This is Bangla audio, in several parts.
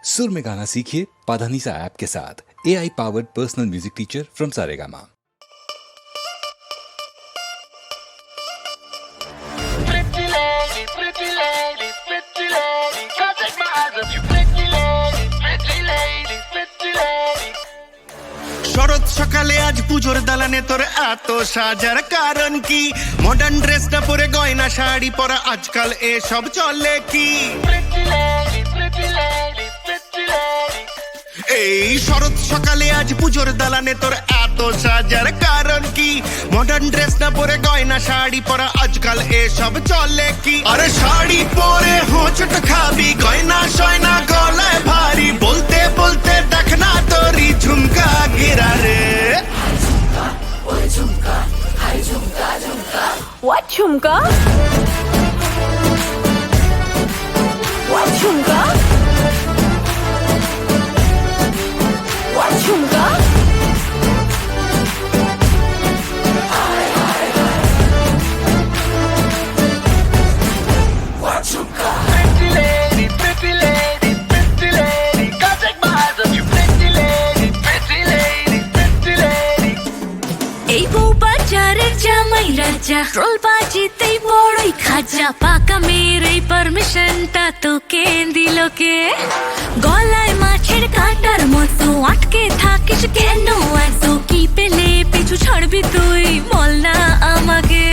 सुर में गाना सीखिए पाधानीसा ऐप के साथ। AI powered personal music teacher from Saregama. শরৎ সকালে আজ পুজোর দালানে তোর এত সাজার কারণ কি? মডার্ন ড্রেসটা পরে গয়না শাড়ি পরা আজকাল এসব চলে কি? এই শরৎ সকালে আজ পুজোর দালানে তোর এত সাজার কারণ কি? মডার্ন ড্রেসটা পরে গয়না শাড়ি পরা আজকাল এসব চলে কি? আরে শাড়ি পরে হোঁচট খাবি, গয়না সয়না গলায় ভারী, বলতে বলতে দেখ না তোরই ঝুমকা গিরা রে। What jhumka? What jhumka? What ঝুমকা? এই বউ বাজারের জামাই রাজা, রোল বাজিতেই বড়ই খাজা, পাকা মেয়ের এই পারমিশনটা তোকে দিল কে? গলায় মাছের কাঁটার মতো আটকে থাকিস কেন এত? কি পেলে পিছু ছাড়বি তুই, বল না আমাকে।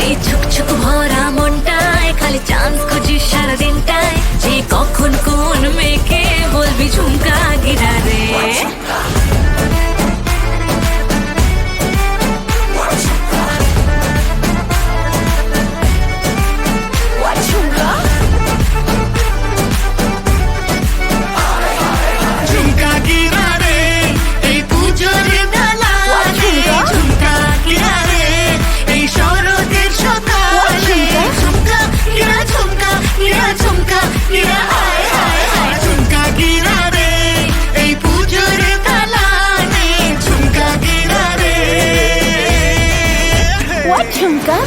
এই ছুকছুক ভরা মনটায় খালি চান্স খুঁজিস সারাদিনটায়, যে কখন কোন মেয়েকে বলবি ঝুমকা গিরা রে। What ঝুমকা?